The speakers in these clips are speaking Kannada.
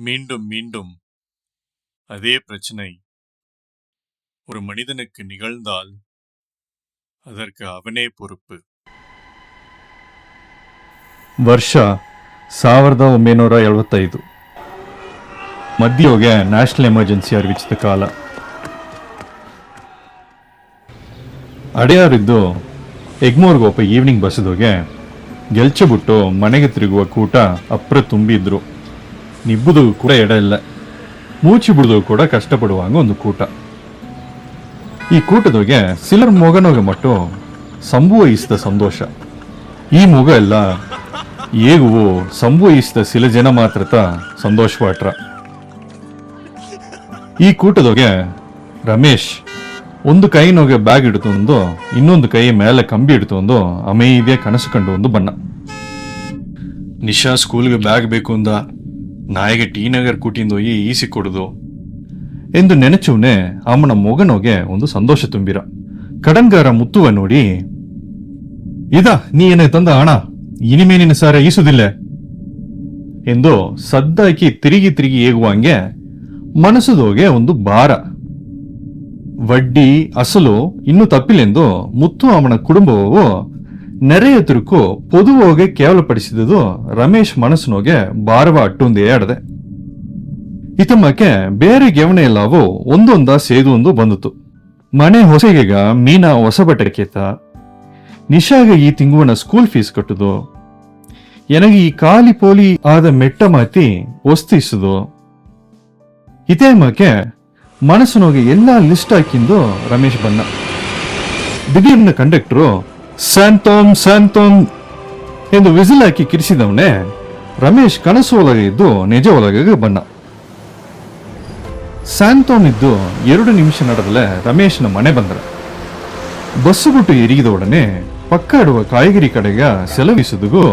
மீண்டும் மீண்டும் அதே பிரச்சனை ஒரு மனிதனுக்கு நிகழ்ந்தால் அதற்கு அவனே பொறுப்பு. ವರ್ಷ 1975 ಮಧ್ಯೊಗೆ ನ್ಯಾಷನಲ್ ಎಮರ್ಜೆನ್ಸಿ ಅರಿವಿಸಿದ ಕಾಲ. ಅಡೆಯಾರಿದ್ದು ಎಗ್ಮೋರ್ಗೆ ಒಬ್ಬ ಈವ್ನಿಂಗ್ ಬಸ್ಸದೋಗೆ ಗೆಲ್ಚಿಬಿಟ್ಟು ಮನೆಗೆ ತಿರುಗುವ ಕೂಟ ಅಪ್ರ ತುಂಬಿದ್ರು. ನಿಬ್ಬುದು ಕೂಡ ಎಡ ಇಲ್ಲ, ಮೂಚಿ ಬಿಡುದು ಕೂಡ ಕಷ್ಟಪಡುವಂಗ ಒಂದು ಕೂಟ. ಈ ಕೂಟದೊಗೆ ಸಿಲರ್ ಮೊಗನೋಗೆ ಮಟ್ಟು ಸಂಭವಿಸಿದ ಸಂತೋಷ. ಈ ಮೊಗ ಎಲ್ಲ ಏಗುವು ಸಂಭವಿಸಿದ ಸಿಲ ಜನ ಮಾತ್ರತ ಸಂತೋಷವಾಟ್ರ. ಈ ಕೂಟದೊಗೆ ರಮೇಶ್ ಒಂದು ಕೈನೊಗೆ ಬ್ಯಾಗ್ ಇಡ್ತೊಂದು ಇನ್ನೊಂದು ಕೈ ಮೇಲೆ ಕಂಬಿ ಇಡ್ತೊಂದು ಅಮೇಯ್ದೆ ಕನಸು ಕಂಡು ಒಂದು ಬಣ್ಣ. ನಿಶಾ ಸ್ಕೂಲ್ಗೆ ಬ್ಯಾಗ್ ಬೇಕು ಅಂದ, ನಾಯಿಗೆ ಟಿ ನಗರ್ ಕೂಟಿಂದೋಗಿ ಈಸಿ ಕೊಡುದು ಎಂದು ನೆನಚುವನೆ ಅವನ ಮೊಗನೋಗೆ ಒಂದು ಸಂತೋಷ ತುಂಬಿರ. ಕಡಂಗಾರ ಮುತ್ತುವ ನೋಡಿ, ಇದ ನೀ ಏನೇ ತಂದ ಹಣ ಇನಿಮೇನಿನ ಸಾರ ಈಸುದಿಲ್ಲ ಎಂದು ಸದ್ದಾಕಿ ತಿರುಗಿ ತಿರುಗಿ ಏಗುವಂಗೆ ಮನಸ್ಸದೋಗೆ ಒಂದು ಭಾರ. ವಡ್ಡಿ ಅಸಲು ಇನ್ನೂ ತಪ್ಪಿಲೆಂದು ಮುತ್ತು ಅವನ ಕುಟುಂಬವು ನೆರೆಯ ತುರುಕು ಪೊದುವೋಗೆ ಕೇವಲಪಡಿಸಿದುದು ರಮೇಶ್ ಮನಸ್ಸಿನೋಗೆ ಭಾರವ ಅಟ್ಟೊಂದೇ ಆಡದೆ. ಇತಮ್ಮಕ್ಕೆ ಬೇರೆ ಗೆವಣೆ ಎಲ್ಲವೂ ಒಂದೊಂದ ಸೇದು ಒಂದು ಬಂದಿತು. ಮನೆ ಹೊಸಗೆಗ ಮೀನಾ ಹೊಸ ಬಟ್ಟೆ ಕೇತ, ನಿಶಾಗೆ ಈ ತಿಂಗುವನ ಸ್ಕೂಲ್ ಫೀಸ್ ಕಟ್ಟುದು, ಎನಗೆ ಈ ಖಾಲಿ ಪೋಲಿ ಆದ ಮೆಟ್ಟ ಮಾತಿ ಒಸ್ತಿಸುದು. ಇತೇಮಕ್ಕೆ ಮನಸ್ಸಿನೋಗೆ ಎಲ್ಲಾ ಲಿಸ್ಟ್ ಹಾಕಿಂದು ರಮೇಶ್ ಬನ್ನ. ದಿಢೀರ್ನ ಕಂಡಕ್ಟರು ಸ್ಯಾಂತೋಮ್ ಸ್ಯಾಂತೋಮ್ ಎಂದು ವಿಸಿಲ್ ಹಾಕಿ ಕಿರಿಸಿದವನೇ ರಮೇಶ್ ಕನಸು ಒಳಗೆ ಇದ್ದು ನಿಜ ಒಳಗೆ ಬನ್ನ. ಸ್ಯಾಂತೋಮ್ ಇದ್ದು 2 ನಿಮಿಷ ನಡೆದಲೆ ರಮೇಶನ ಮನೆ ಬಂದ್ರ. ಬಸ್ಸು ಬಿಟ್ಟು ಎರಿಗಿದ ಒಡನೆ ಪಕ್ಕ ಇಡುವ ಕಾಯಿಗರಿ ಕಡೆಗ ಸೆಲವಿಸುದುಗು,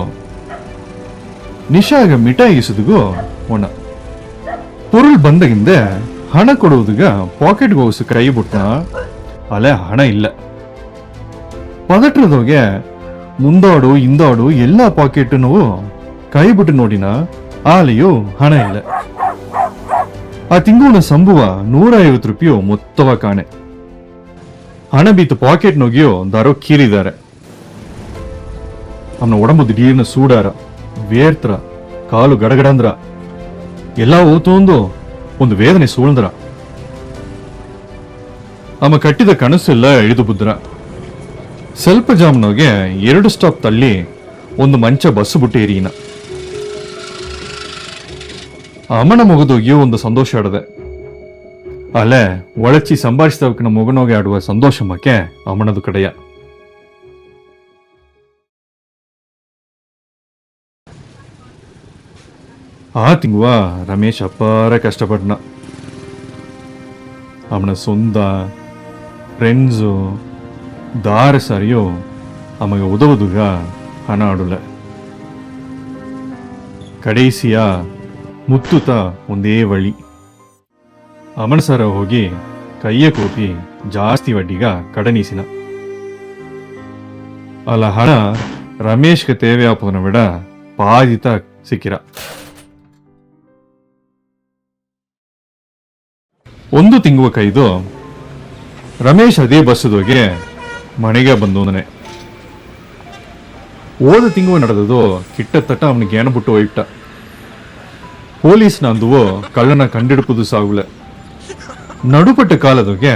ನಿಶಾಗ ಮಿಠಾಯಿಸುದುಗು ಒಣ. ಪೊರುಳ್ ಬಂದಗಿಂದೆ ಹಣ ಕೊಡುವುದಗ ಪಾಕೆಟ್ ಗೋಸು ಕೈ ಬಿಟ್ನ, ಅಲೆ ಹಣ ಇಲ್ಲ. ಪದಟ್ರದೋಗೆ ಮುಂದಾಡು ಹಿಂದಾಡು ಎಲ್ಲಾ ಪಾಕೆಟ್ ಕೈ ಬಿಟ್ಟು ನೋಡಿನ, ಆಲೆಯೂ ಹಣ ಇಲ್ಲ. ಆ ತಿಂಗುವನ ಸಂಭವ 150 ರೂಪಾಯಿ ಮೊತ್ತವ ಕಾಣೆ. ಹಣ ಬೀತು ಪಾಕೆಟ್ ನೋಗಿಯೋ ದಾರೋ ಕೀರಿದ್ದಾರೆ. ಅವನ ಒಡಂಬು ದಿಢೀರ್ನ ಸೂಡಾರ, ವೇರ್ತ್ರ, ಕಾಲು ಗಡಗಡಂದ್ರ, ಎಲ್ಲ ಓತೊಂದು ಒಂದು ವೇದನೆ ಸೂಳ್ದ್ರ. ಅಮ್ಮ ಕಟ್ಟಿದ ಕನಸೆಲ್ಲ ಇಳಿದು ಬುದ್ರ. ಸ್ವಲ್ಪ ಜಾಮ್ನೋಗೆ 2 ಸ್ಟಾಪ್ ತಳ್ಳಿ ಒಂದು ಮಂಚ ಬಸ್ಸು ಬಿಟ್ಟು ಏರಿನ. ಅಮ್ಮನ ಮೊಗದೋಗಿಯೂ ಒಂದು ಸಂತೋಷ ಆಡದೆ. ಅಲ್ಲೇ ಒಳಚಿ ಸಂಭಾಷಿಸವಕ್ಕನ ಮೊಗನೋಗೆ ಆಡುವ ಸಂತೋಷಮಕ್ಕೆ ಅಮ್ಮನದು ಕಡೆಯ. ಆ ತಿಂಗುವ ರಮೇಶ್ ಅಪಾರ ಕಷ್ಟಪಡ್ನ. ಅವನ ಸೊಂದ ಫ್ರೆಂಡ್ಸು ದಾರ ಸಾರಿಯೋ ಅಮಗೆ ಉದವುದುಗ ಹಣ ಆಡುಲ. ಕಡೇಸಿಯ ಮುತ್ತುತ ಒಂದೇ ವಳಿ. ಅಮಣಸರ ಹೋಗಿ ಕೈಯ ಕೋಪಿ ಜಾಸ್ತಿ ವಡ್ಡಿಗ ಕಡನೀಸಿನ. ಅಲ್ಲ ಹಣ ರಮೇಶ್ಗೆ ತೇವೆಯಾಪುನ ಬಿಡ ಪಾದಿತ ಸಿಕ್ಕಿರ. ಒಂದು ತಿಂಗುವ ಕೈದು ರಮೇಶ್ ಅದೇ ಬಸ್ಸದೋಗೆ ಮನೆಗೆ ಬಂದವನೇ. ಓದ ತಿಂಗುವ ನಡೆದದು ಕಿಟ್ಟ ತಟ್ಟ ಅವನಿಗೆ ಏನ ಬಿಟ್ಟು ಹೋಯ್ಟ. ಪೊಲೀಸ್ನ ಅಂದುವೋ ಕಳ್ಳನ ಕಂಡಿಡುಪುದು ಸಾಗುಲೆ. ನಡುಪಟ್ಟ ಕಾಲದೊಗೆ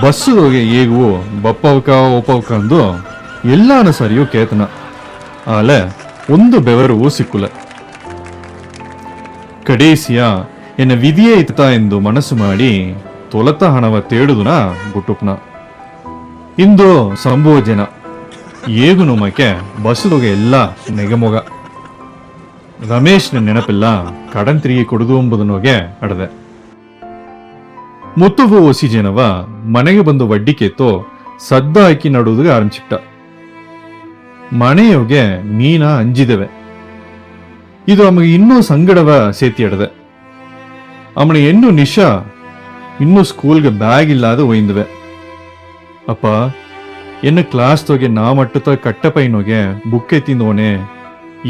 ಬಸ್ಸದೋಗೆ ಏಗುವು ಬಪ್ಪವಕ ಒಪ್ಪವಕ ಅಂದು ಎಲ್ಲಾನ ಸರಿಯೋ ಕೇತನ. ಆಲೆ ಒಂದು ಬೆವರುವು ಸಿಕ್ಕುಲೆ. ಕಡೇಸಿಯ ಎನ್ನ ವಿಧಿಯೇ ಇತ್ತ ಎಂದು ಮನಸ್ಸು ಮಾಡಿ ತೊಲತ ಹಣವ ತೇಡುದುನ ಬುಟ್ಟುಪ್ನ. ಇಂದು ಸಂಭೋಜನ ಏಗು ನಮಕ್ಕೆ ಬಸ್ಸದೊಗೆ ಎಲ್ಲ ನೆಗೆಮೊಗ. ರಮೇಶ್ನ ನೆನಪಿಲ್ಲ ಕಡನ್ ತಿರುಗಿ ಕೊಡುದು ಎಂಬುದನ್ನೋಗೆ ಅಡದೆ. ಮುತ್ತುವ ಒಸಿ ಜನವ ಮನೆಗೆ ಬಂದು ವಡ್ಡಿ ಕೇತೋ ಸದ್ದ ಹಾಕಿ ನಡುವುದಕ್ಕೆ ಆರಂಭಿಸಿಟ್ಟ. ಮನೆಯೋಗೆ ಮೀನ ಅಂಜಿದವೆ. ಇದು ಅಮಗೆ ಇನ್ನೂ ಸಂಗಡವ ಸೇತಿ ಅಡದೆ. ಅವನ ಹೆಣ್ಣು ನಿಶಾ ಇನ್ನೂ ಸ್ಕೂಲ್ಗೆ ಬ್ಯಾಗ್ ಇಲ್ಲದ ಒಯ್ದುವೆ. ಅಪ್ಪ ಎನ್ನ ಕ್ಲಾಸ್ ತೊಗೆ ನಾ ಮಟ್ಟುತ್ತ ಕಟ್ಟಪೈನೋಗೆ ಬುಕ್ ಎತ್ತಿಂದೋನೆ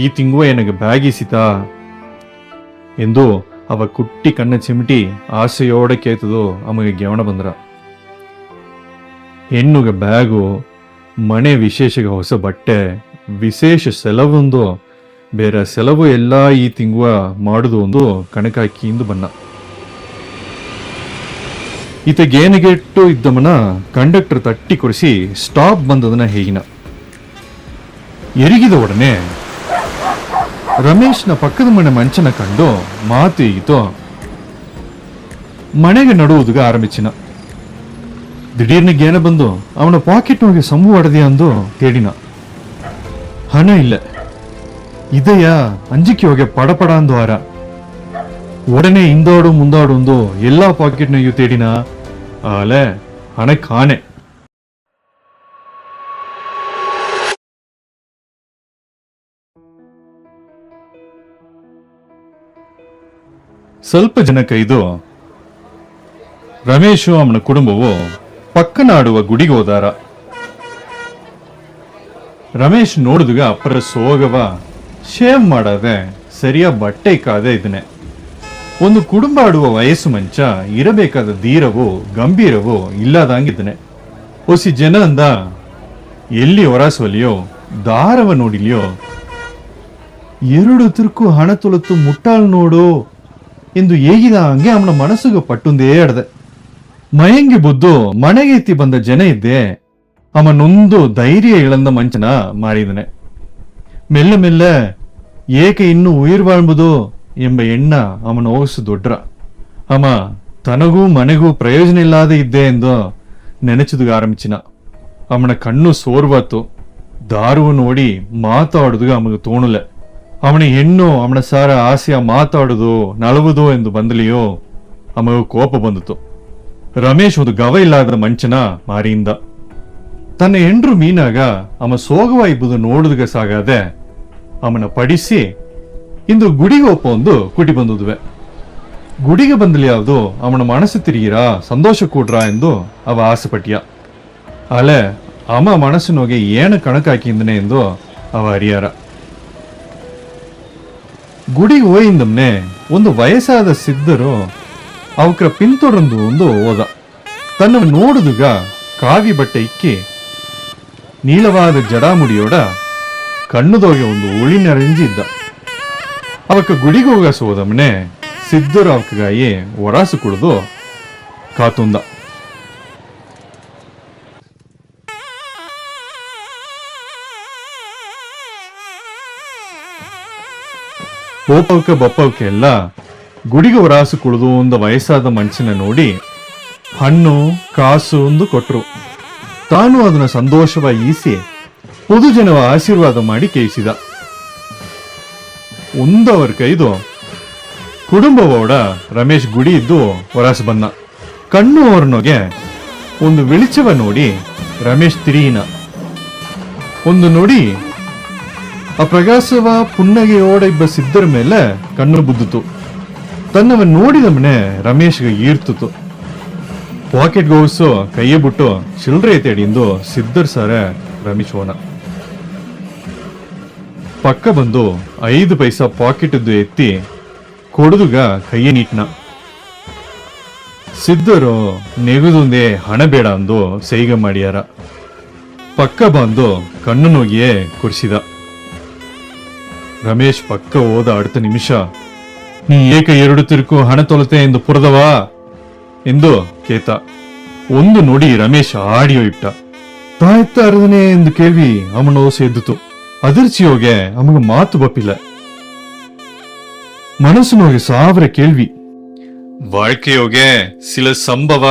ಈ ತಿಂಗುವ ಎನಗೆ ಬ್ಯಾಗ್ ಇಸಿತಾ ಎಂದು ಅವ ಕುಟ್ಟಿ ಕಣ್ಣ ಚಿಮಿಟಿ ಆಸೆಯೋടെ ಕೇತದೋ ಅಮಗೆ ಗೆವಣ ಬಂದ್ರ. ಹೆಣ್ಣುಗ ಬ್ಯಾಗು, ಮನೆ ವಿಶೇಷಗ ಹೊಸ ಬಟ್ಟೆ, ವಿಶೇಷ ಸೆಲವೊಂದು, ಬೇರೆ ಸೆಲವು ಎಲ್ಲ ಈ ತಿಂಗುವ ಮಾಡುದು ಒಂದು ಕಣಕಾಕಿಂದು ಬನ್ನ. ಈತ ಗೇನಿಗೆಟ್ಟು ಇದ್ದಮನ ಕಂಡಕ್ಟರ್ ತಟ್ಟಿ ಕೊಡಿಸಿ ಸ್ಟಾಪ್ ಬಂದದನ ಹೇಗಿನ. ಎರಿಗಿದ ಒಡನೆ ರಮೇಶ್ನ ಪಕ್ಕದ ಮನೆ ಮಂಚನ ಕಂಡು ಮಾತು ಈಗಿತು. ಮನೆಗೆ ನಡುವುದಗ ಆರಂಭಿಸಿನ. ದಿಢೀರ್ನ ಗೇನ ಬಂದು ಅವನ ಪಾಕೆಟ್ನೊಳಗೆ ಸಂಬು ಹೊಡೆದಿಯ ಅಂದು ತೇಡಿನ. ಹಣ ಇಲ್ಲ. ಇದೆಯ ಅಂಜಿಕೆ ಹೋಗಿ ಪಡಪಡ ಅಂದು ಆರ. ಒಡನೆ ಹಿಂದಾಡು ಮುಂದಾಡು ಒಂದು ಎಲ್ಲಾ ಪಾಕೆಟ್ನಾಗೂ ತೇಡಿನ. ಆಲೆ ಹಣ ಕಾಣೆ. ಸ್ವಲ್ಪ ಜನ ಕೈದು ರಮೇಶು ಅವನ ಕುಟುಂಬವು ಪಕ್ಕನಾಡುವ ಗುಡಿಗೆ ಹೋದಾರ. ರಮೇಶ್ ನೋಡಿದುಗ ಅಪ್ಪರ ಸೋಗವ ಶೇವ್ ಮಾಡದೆ ಸರಿಯ ಬಟ್ಟೆ ಕಾದೆ ಇದನ್ನೇ. ಒಂದು ಕುಟುಂಬ ಆಡುವ ವಯಸ್ಸು ಮಂಚ ಇರಬೇಕಾದ ಧೀರವು ಗಂಭೀರವು ಇಲ್ಲದಂಗಿದ್ದನೆ. ಹೊಸಿ ಜನ ಅಂದ ಎಲ್ಲಿ ಹೊರಸೊಲಿಯೋ ದಾರವ ನೋಡಿಲಿಯೋ, ಎರಡು ತಿರುಕು ಹಣ ತೊಲತ್ತು ಮುಟ್ಟಾಳು ನೋಡು ಎಂದು ಹೇಗಿದ ಹಂಗೆ ಅವನ ಮನಸ್ಸಿಗೆ ಪಟ್ಟುಂದೇ ಅಡದೆ. ಮಯಂಗಿ ಬುದ್ದು ಮನೆಗೆ ಎತ್ತಿ ಬಂದ ಜನ ಇದ್ದೆ ಅವನೊಂದು ಧೈರ್ಯ ಇಳಂದ ಮಂಚನ ಮಾರಿದನೆ. ಮೆಲ್ಲ ಮೆಲ್ಲ ಏಕೆ ಇನ್ನು ಉಯಿರ್ ಬಾಳ್ಬುದು ಎಂಬ ಎಣ್ಣ ಅವನ ಓಸು ದೊಡ್ರ. ಅಮ ತನಗೂ ಮನೆಗೂ ಪ್ರಯೋಜನ ಇಲ್ಲದೆ ಇದ್ದೆ ಎಂದು ನೆನೆಚುದುಗ ಆರಂಭಿಸಿನ. ಅವನ ಕಣ್ಣು ಸೋರ್ವಾತು. ದಾರುವ ನೋಡಿ ಮಾತಾಡುದುಗ ಅಮಗೆ ತೋಣುಲೆ. ಅವನ ಹೆಣ್ಣು ಅವನ ಸಾರ ಆಸೆಯ ಮಾತಾಡುದು ನಳವುದು ಎಂದು ಬಂದಲಿಯೋ ಅಮಗ ಕೋಪ ಬಂದಿತು. ರಮೇಶ್ ಒಂದು ಗವ ಇಲ್ಲದ ಮಂಚನ ಮಾರಿಯಿಂದ ತನ್ನ ಹೆಂಡ್ರು ಮೀನಾಗ ಅವ ಸೋಗವ ಇಬ್ಬುದು ನೋಡುದುಗ ಸಾಗಾದೆ ಅವನ ಪಡಿಸಿ ಇಂದು ಗುಡಿಗೆ ಒಪ್ಪ ಒಂದು ಕುಟಿ ಬಂದುದುವೆ. ಗುಡಿಗೆ ಬಂದಲಿ ಯಾವುದು ಅವನ ಮನಸ್ಸು ತಿರುಗಿರಾ ಸಂತೋಷ ಕೂಡ್ರ ಎಂದು ಅವ ಆಸೆ ಪಟ್ಟಿಯ. ಅಲೆ ಅಮ ಮನಸ್ಸಿನೋಗೆ ಏನು ಕಣಕಾಕಿಂದನೆ ಎಂದು ಅವ ಅರಿಯಾರ. ಗುಡಿಗೆ ಹೋಯಿಂದಮ್ನೆ ಒಂದು ವಯಸ್ಸಾದ ಸಿದ್ಧರು ಅವಕ್ರ ಪಿಂತೊಡಂದು ಒಂದು ಹೋದ. ತನ್ನ ನೋಡುದುಗ ಕಾವಿ ಬಟ್ಟೆ ಇಕ್ಕಿ ನೀಳವಾದ ಜಡಾಮುಡಿಯೋಡ ಕಣ್ಣುದೋಗೆ ಒಂದು ಉಳಿನರಂಜಿದ್ದ. ಅವಕ್ಕ ಗುಡಿಗೆ ಹೋಗಸ ಹೋದಮ್ಮನೆ ಸಿದ್ಧರು ಅವಕ್ಕಾಯಿ ಒರಾಸು ಕುಡಿದು ಕಾತುಂದ. ಓಪವಕ್ಕೆ ಬಪ್ಪವಕ್ಕೆ ಎಲ್ಲ ಗುಡಿಗೆ ಹೊರಾಸು ಕುಳಿದು ಒಂದು ವಯಸ್ಸಾದ ಮನುಷ್ಯನ ನೋಡಿ ಹಣ್ಣು ಕಾಸು ಒಂದು ಕೊಟ್ರು. ತಾನು ಅದನ್ನ ಸಂತೋಷವ ಈಸಿ ಪೊದು ಜನವ ಆಶೀರ್ವಾದ ಮಾಡಿ ಕೇಳಿಸಿದ. ಒಂದವರ ಕೈದು ಕುಟುಂಬವೋಡ ರಮೇಶ್ ಗುಡಿ ಇದ್ದು ಹೊರಾಸು ಬಂದ. ಕಣ್ಣು ಅವರನೊಗೆ ಒಂದು ವಿಳಿಚವ ನೋಡಿ ರಮೇಶ್ ತಿರುಗಿನ. ಒಂದು ನೋಡಿ ಆ ಪ್ರಕಾಶವ ಪುನ್ನಗೆಯೋಡ ಇಬ್ಬ ಸಿದ್ಧರ ಮೇಲೆ ಕಣ್ಣು ಬುದ್ದಿತು. ತನ್ನವ ನೋಡಿದ ಮನೆ ರಮೇಶ್ಗೆ ಈರ್ತಿತು. ಪಾಕೆಟ್ಗೆ ಹೋಗಿಸು ಕೈಯೇ ಬಿಟ್ಟು ಚಿಲ್ಡ್ರೆ ತೇಡಿಂದು ಸಿದ್ಧರ್ ಸಾರ ರಮೇಶ್ ಹೋನ. ಪಕ್ಕ ಬಂದು 5 ಪೈಸಾ ಪಾಕೆಟ್ ಇದ್ದು ಎತ್ತಿ ಕೊಡುದುಗ ಕೈಯೇ ನೀಟ್ನ. ಸಿದ್ಧರು ನೆಗುದುಂದೇ ಹಣ ಬೇಡ ಅಂದು ಸೈಗೆ ಮಾಡ್ಯಾರ. ಪಕ್ಕ ಬಂದು ಕಣ್ಣು ನೋಗಿಯೇ ಕುರ್ಸಿದ. ರಮೇಶ್ ಪಕ್ಕ ಹೋದ அடுத்த ನಿಮಿಷ ನೀ ಏಕ 2 ತಿರುಕು ಹಣ ತೊಲತೆ ಎಂದು ಪುರದವಾ ಎಂದು ಕೇತ. ಒಂದು ನುಡಿ ರಮೇಶ್ ಆಡಿಯೋ ಇಟ್ಟ. ತಾಯ್ತ ಅರದನೆ ಎಂದು ಕೇಳ್ವಿ ಅವನ ಓಸೆ ಎದ್ದಿತು. ಅದಿರ್ಚಿಯೋಗೆ ಅಮಗ ಮಾತು ಬಪ್ಪಿಲ್ಲ. ಮನಸ್ಸಿನೋಗೆ 1000 ಕೇಳ್ವಿ. வாழ்க்கையோಗೆ சில ಸಂಭವ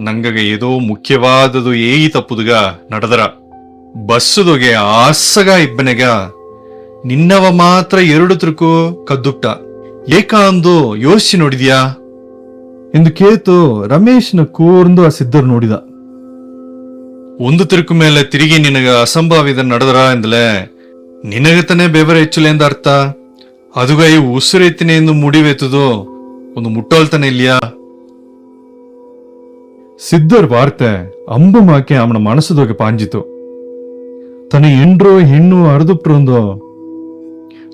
ನಂಗಗ ಏದೋ ಮುಖ್ಯವಾದದು ಏಯಿ ತಪ್ಪುದುಗ ನಡೆದರ. ಬಸ್ಸುದೊಗೆ ಆಸಗ ಇಬ್ಬನೆಗ ನಿನ್ನವ ಮಾತ್ರ 2 ತಿರುಕು ಕದ್ದುಟ್ಟ ಏಕ ಅಂದು ಯೋಚಿಸಿ ನೋಡಿದ್ಯಾ ಎಂದು ಕೇತು ರಮೇಶ್ನ ಕೂರ್ಂದು ಆ ಸಿದ್ಧರು ನೋಡಿದ. 1 ತಿರುಕು ಮೇಲೆ ತಿರುಗಿ ನಿನಗ ಅಸಂಭಾವಿದ ನಡೆದರ ಎಂದಲೇ ನಿನಗತನೇ ಬೆವರ ಹೆಚ್ಚುಲೆ ಎಂದ ಅರ್ಥ. ಅದುಗೈ ಉಸಿರೆತ್ತಿನ ಎಂದು ಮುಡಿವೆತ್ತದು ಒಂದು ಮುಟ್ಟೋಲ್ತಾನೆ ಇಲ್ಲಿಯಾ. ಸಿದ್ಧರ್ ವಾರ್ತೆ ಅಂಬು ಮಾಕೆ ಅವನ ಮನಸ್ಸುದೋಗೆ ಪಾಂಜಿತು. ತನ್ನ ಹೆಂಡ್ರು ಹೆಣ್ಣು ಅರ್ದುಪ್ರೊಂದು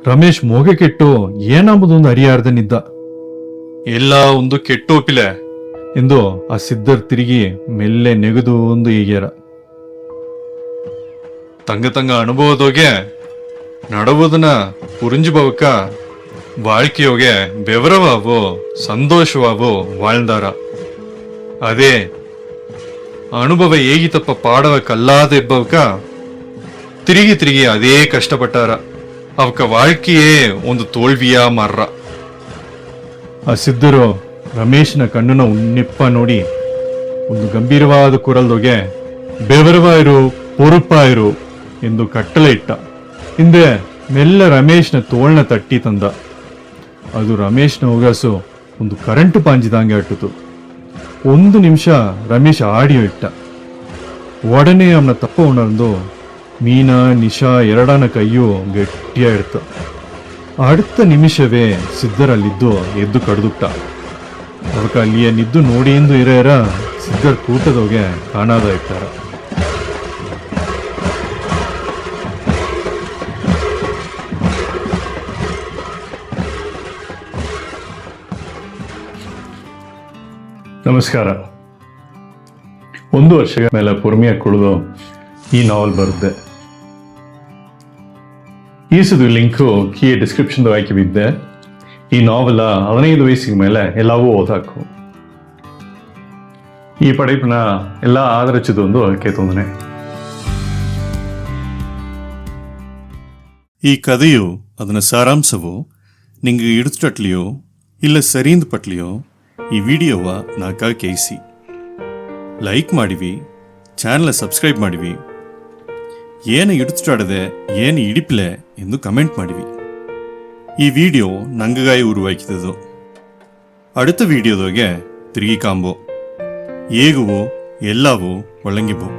ರಮೇಶ್ ಮೋಗೆ ಕೆಟ್ಟು ಏನಂಬುದೊಂದು ಅರಿಯಾರ್ದನಿದ್ದ. ಎಲ್ಲ ಒಂದು ಕೆಟ್ಟೋಪಿಲೆ ಎಂದು ಆ ಸಿದ್ಧರ್ ತಿರುಗಿ ಮೆಲ್ಲೆ ನೆಗೆದು ಒಂದು ಈಗ್ಯಾರ. ತಂಗ ಅನುಭವದೋಗೆ ನಡುವುದನ್ನ ಪುರಿಂಜುಬವಕ್ಕ வாழ்க்கையோಗೆ ಬೆವರವಾವೋ ಸಂತೋಷವಾವೋ வாழ்ந்தாರ. ಅದೇ ಅನುಭವ ಹೇಗಿತಪ್ಪ ಪಾಡವ ಕಲ್ಲಾದ ಎಬ್ಬವಕ್ಕ ತಿರುಗಿ ಅದೇ ಕಷ್ಟಪಟ್ಟಾರ. ಅವಕ್ಕ வாழ்க்கைಯೇ ಒಂದು ತೋಲ್ವಿಯ ಮಾರ್ರ. ಆ ಸಿದ್ಧರು ರಮೇಶ್ನ ಕಣ್ಣನ ಉನ್ನಿಪ್ಪ ನೋಡಿ ಒಂದು ಗಂಭೀರವಾದ ಕುರಲ್ದೊಗೆ ಬೆವರವಾಯಿರು ಪೊರುಪಾಯಿರು ಎಂದು ಕಟ್ಟಲೆ ಇಟ್ಟ. ಹಿಂದೆ ಮೆಲ್ಲ ರಮೇಶ್ನ ತೋಳ್ನ ತಟ್ಟಿ ತಂದ. ಅದು ರಮೇಶ್ನ ಉಗಾಸು ಒಂದು ಕರೆಂಟು ಪಾಂಜಿದಂಗೆ ಅಟ್ಟಿತು. 1 ನಿಮಿಷ ರಮೇಶ್ ಆಡಿಯೋ ಇಟ್ಟ. ಒಡನೆ ಅವನ ತಪ್ಪ ಉಣರ್ದು ಮೀನಾ ನಿಶಾ ಎರಡನ ಕೈಯು ಗಟ್ಟಿಯ ಇಡ್ತ. அடுத்த ನಿಮಿಷವೇ ಸಿದ್ಧರಲ್ಲಿದ್ದು ಎದ್ದು ಕಡ್ದುಟ್ಟ. ಅವಕ ಅಲ್ಲಿಯ ನಿದ್ದು ನೋಡಿಯಿಂದ ಇರ ಸಿದ್ಧರ್ ಕೂಟದೋಗೆ ಕಾಣಾದ ಇಟ್ಟಾರ. ನಮಸ್ಕಾರ. 1 ವರ್ಷಗಳ ಮೇಲೆ ಪುರ್ಮಿಯ ಕುಳಿದು ಈ ನಾವೆಲ್ ಬರುತ್ತೆ. ಈಸದು ಲಿಂಕು ಕೀ ಡಿಸ್ಕ್ರಿಪ್ಷನ್ ಹಾಕಿ ಬಿದ್ದೆ. ಈ ನಾವೆಲ 15 ವಯಸ್ಸಿಗೆ ಮೇಲೆ ಎಲ್ಲವೂ ಓದಾಕು. ಈ ಪடைப்புನ ಎಲ್ಲ ಆದರಿಸಿದೊಂದು ಕೇತೊಂದನೆ. ಈ ಕಥೆಯು ಅದನ್ನ ಸಾರಾಂಶವು ನಿಂಗೆ ಇಡುತ್ತಟ್ಲಿಯೋ ಇಲ್ಲ ಸರಿಯಿಂದ ಪಟ್ಲಿಯೋ ಈ ವಿಡಿಯೋವ ನಾಕ ಕೇಯಿಸಿ ಲೈಕ್ ಮಾಡಿವಿ, ಚಾನಲ್ ಸಬ್ಸ್ಕ್ರೈಬ್ ಮಾಡಿವಿ, ಏನು ಇಡುತ್ತಾಡದೆ ಏನು ಇಡಿಪ್ಲೆ ಎಂದು ಕಮೆಂಟ್ ಮಾಡಿವಿ. ಈ ವಿಡಿಯೋ ನಂಗಗಾಯಿ ಉರುವಾಯ್ಕಿದ್ದು. அடுத்த வீடியோதோಗೆ ತಿರುಗಿ ಕಾಂಬೋ ಏಗುವೋ ಎಲ್ಲವೂ ಒಳಂಗಿಬೋ.